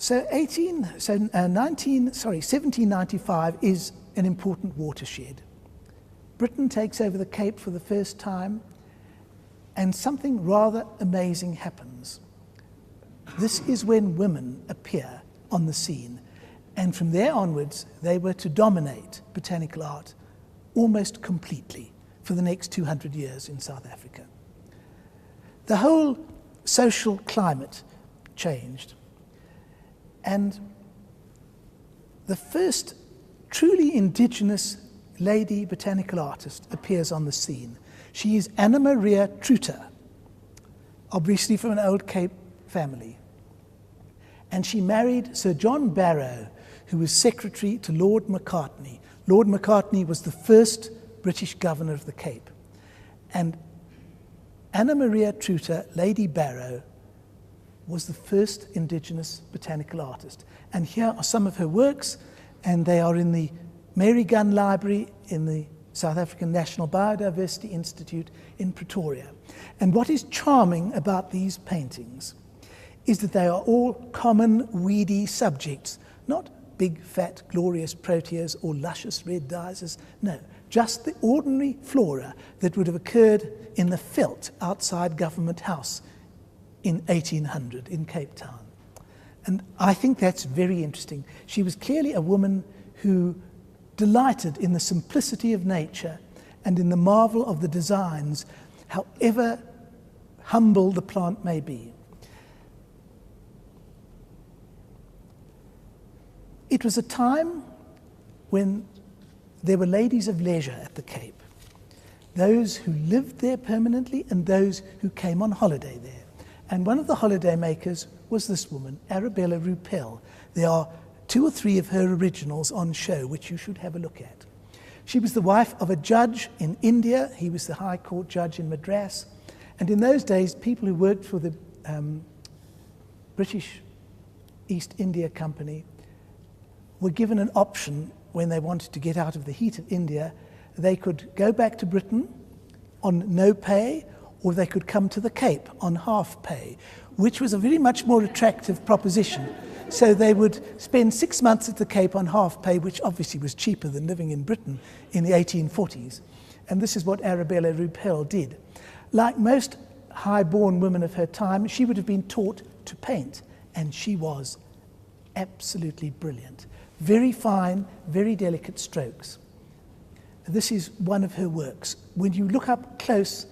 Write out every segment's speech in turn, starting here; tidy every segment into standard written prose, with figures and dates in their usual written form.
1795 is an important watershed. Britain takes over the Cape for the first time, and something rather amazing happens. This is when women appear on the scene, and from there onwards, they were to dominate botanical art almost completely for the next 200 years in South Africa. The whole social climate changed, and the first truly indigenous lady botanical artist appears on the scene. She is Anna Maria Truter, obviously from an old Cape family. And she married Sir John Barrow, who was secretary to Lord Macartney. Lord Macartney was the first British governor of the Cape. And Anna Maria Truter, Lady Barrow, was the first indigenous botanical artist. And here are some of her works, and they are in the Mary Gunn Library in the South African National Biodiversity Institute in Pretoria. And what is charming about these paintings is that they are all common weedy subjects, not big, fat, glorious proteas or luscious red dyes. No, just the ordinary flora that would have occurred in the veld outside Government House in 1800 in Cape Town. And I think that's very interesting. She was clearly a woman who delighted in the simplicity of nature and in the marvel of the designs, however humble the plant may be. It was a time when there were ladies of leisure at the Cape, those who lived there permanently and those who came on holiday there. And one of the holiday makers was this woman, Arabella Reeker. There are 2 or 3 of her originals on show, which you should have a look at. She was the wife of a judge in India. He was the High Court judge in Madras. And in those days, people who worked for the British East India Company were given an option when they wanted to get out of the heat of India. They could go back to Britain on no pay, or they could come to the Cape on half pay, which was a very much more attractive proposition. So they would spend 6 months at the Cape on half pay, which obviously was cheaper than living in Britain in the 1840s. And this is what Arabella Reeker did. Like most high-born women of her time, she would have been taught to paint, and she was absolutely brilliant. Very fine, very delicate strokes. This is one of her works. When you look up close,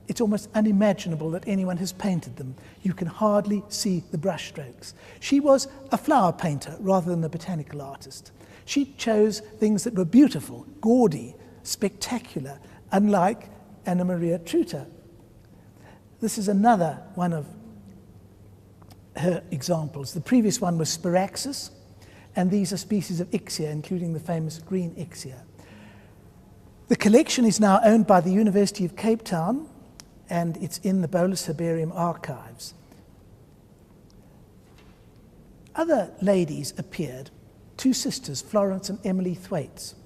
it's almost unimaginable that anyone has painted them. You can hardly see the brush strokes. She was a flower painter rather than a botanical artist. She chose things that were beautiful, gaudy, spectacular, unlike Anna Maria Truter. This is another one of her examples. The previous one was Spiraxis, and these are species of Ixia, including the famous green Ixia. The collection is now owned by the University of Cape Town, and it's in the Bolus Herbarium archives. Other ladies appeared, 2 sisters, Florence and Emily Thwaites.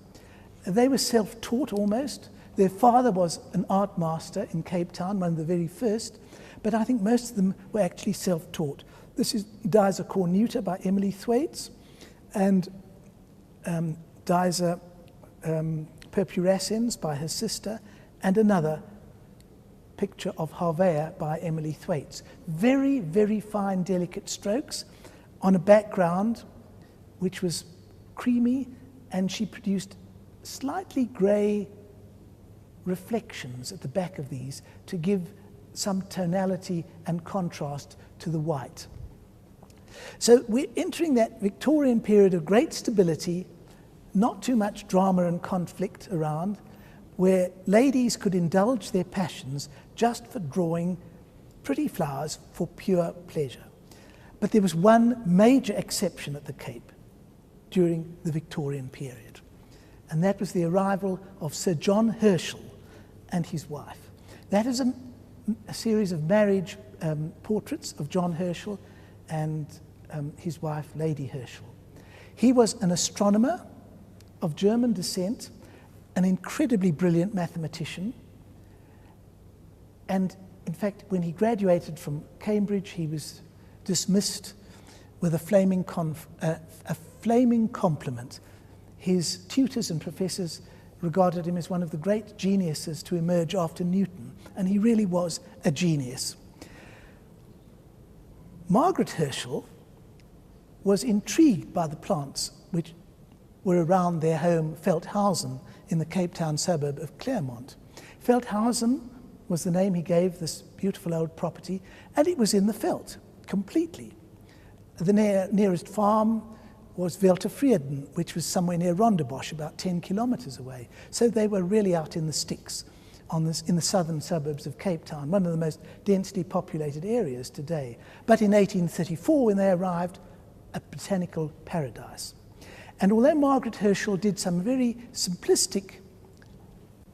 They were self-taught almost. Their father was an art master in Cape Town, one of the very first, but I think most of them were actually self-taught. This is Dyza Cornuta by Emily Thwaites, and Dyza purpurascens by her sister, and another picture of Harvea by Emily Thwaites. Very, very fine, delicate strokes on a background which was creamy, and she produced slightly grey reflections at the back of these to give some tonality and contrast to the white. So we're entering that Victorian period of great stability, not too much drama and conflict around, where ladies could indulge their passions just for drawing pretty flowers for pure pleasure. But there was one major exception at the Cape during the Victorian period, and that was the arrival of Sir John Herschel and his wife. That is a series of marriage portraits of John Herschel and his wife, Lady Herschel. He was an astronomer of German descent, an incredibly brilliant mathematician, and in fact, when he graduated from Cambridge, he was dismissed with a flaming compliment. His tutors and professors regarded him as one of the great geniuses to emerge after Newton, and he really was a genius. Margaret Herschel was intrigued by the plants which were around their home, Velthausen, in the Cape Town suburb of Claremont. Velthausen was the name he gave this beautiful old property, and it was in the veld, completely. The nearest farm was Veltevreden, which was somewhere near Rondebosch, about 10 kilometres away. So they were really out in the sticks in the southern suburbs of Cape Town, one of the most densely populated areas today. But in 1834, when they arrived, a botanical paradise. And although Margaret Herschel did some very simplistic,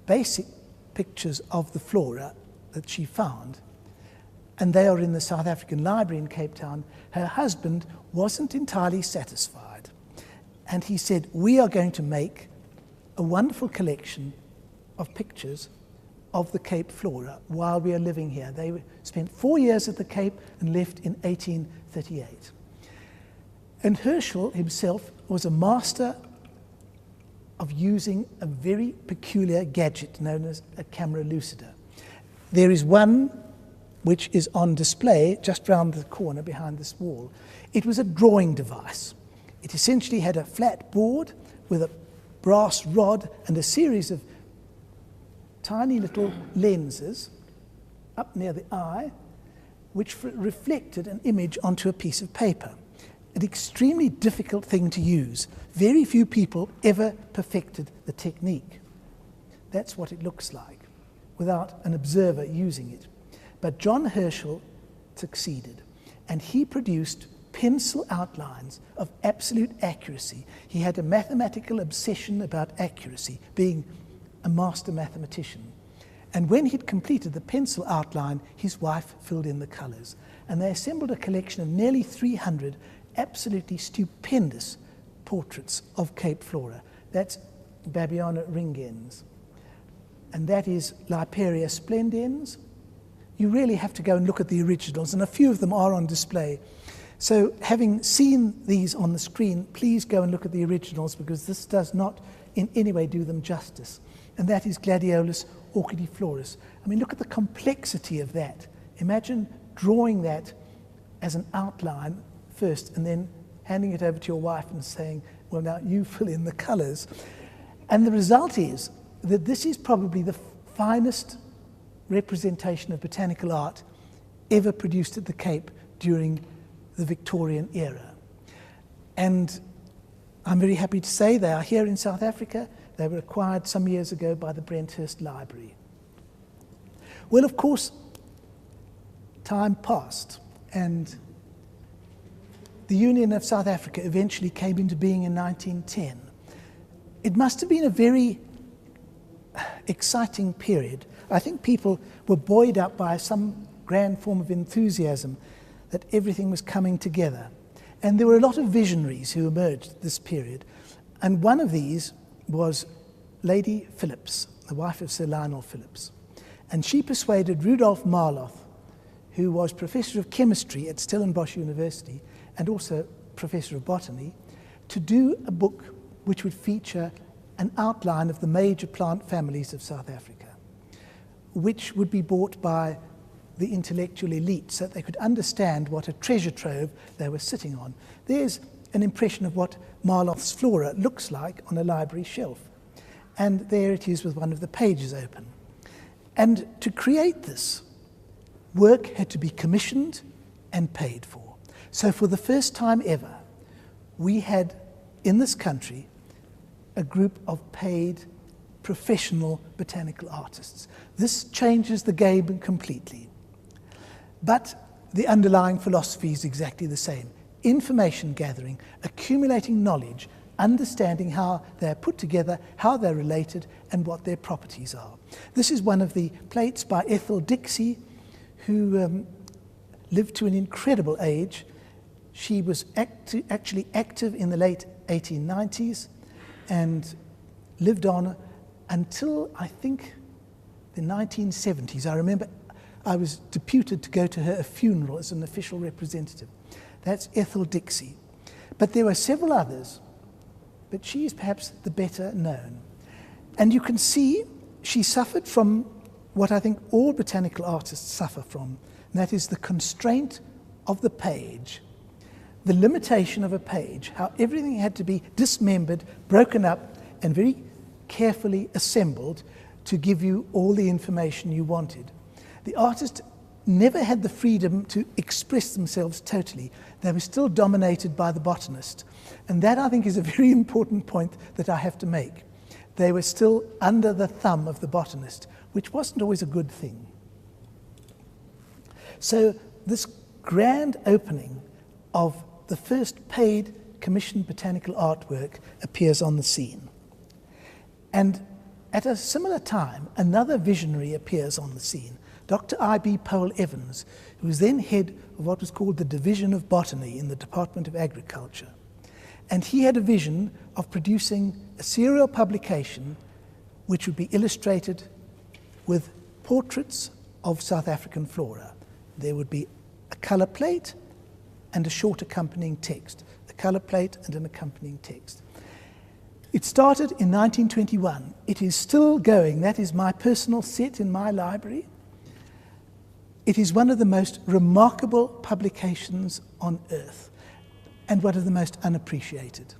basic pictures of the flora that she found, and they are in the South African Library in Cape Town, her husband wasn't entirely satisfied. And he said, we are going to make a wonderful collection of pictures of the Cape flora while we are living here. They spent 4 years at the Cape and left in 1838. And Herschel himself was a master of using a very peculiar gadget known as a camera lucida. There is one which is on display just round the corner behind this wall. It was a drawing device. It essentially had a flat board with a brass rod and a series of tiny little lenses up near the eye, which reflected an image onto a piece of paper. An extremely difficult thing to use. Very few people ever perfected the technique. That's what it looks like, without an observer using it. But John Herschel succeeded, and he produced pencil outlines of absolute accuracy. He had a mathematical obsession about accuracy, being a master mathematician. And when he'd completed the pencil outline, his wife filled in the colours. And they assembled a collection of nearly 300 absolutely stupendous portraits of Cape flora. That's Babiana ringens. And that is Liparia splendens. You really have to go and look at the originals, and a few of them are on display. So having seen these on the screen, please go and look at the originals, because this does not in any way do them justice. And that is Gladiolus orchidiflorus. I mean, look at the complexity of that. Imagine drawing that as an outline first and then handing it over to your wife and saying, well, now you fill in the colours. And the result is that this is probably the finest representation of botanical art ever produced at the Cape during the Victorian era. And I'm very happy to say they are here in South Africa. They were acquired some years ago by the Brenthurst Library. Well, of course, time passed, and the Union of South Africa eventually came into being in 1910. It must have been a very exciting period. I think people were buoyed up by some grand form of enthusiasm that everything was coming together. And there were a lot of visionaries who emerged at this period. And one of these was Lady Phillips, the wife of Sir Lionel Phillips. And she persuaded Rudolf Marloth, who was professor of chemistry at Stellenbosch University and also professor of botany, to do a book which would feature an outline of the major plant families of South Africa, which would be bought by the intellectual elite so that they could understand what a treasure trove they were sitting on. There's an impression of what Marloth's flora looks like on a library shelf. And there it is with one of the pages open. And to create this, work had to be commissioned and paid for. So for the first time ever, we had in this country a group of paid professional botanical artists. This changes the game completely. But the underlying philosophy is exactly the same. Information gathering, accumulating knowledge, understanding how they're put together, how they're related, and what their properties are. This is one of the plates by Ethel Dixie, who lived to an incredible age. She was actually active in the late 1890s and lived on until, I think, the 1970s. I remember I was deputed to go to her funeral as an official representative. That's Ethel Dixie. But there were several others, but she is perhaps the better known. And you can see she suffered from what I think all botanical artists suffer from, and that is the constraint of the page, the limitation of a page, how everything had to be dismembered, broken up, and very carefully assembled to give you all the information you wanted. The artist never had the freedom to express themselves totally. They were still dominated by the botanist. And that, I think, is a very important point that I have to make. They were still under the thumb of the botanist, which wasn't always a good thing. So this grand opening of the first paid commissioned botanical artwork appears on the scene. And at a similar time, another visionary appears on the scene, Dr. I.B. Powell Evans, who was then head of what was called the Division of Botany in the Department of Agriculture. And he had a vision of producing a serial publication which would be illustrated with portraits of South African flora. There would be a colour plate and a short accompanying text, a colour plate and an accompanying text. It started in 1921. It is still going. That is my personal set in my library. It is one of the most remarkable publications on earth and one of the most unappreciated.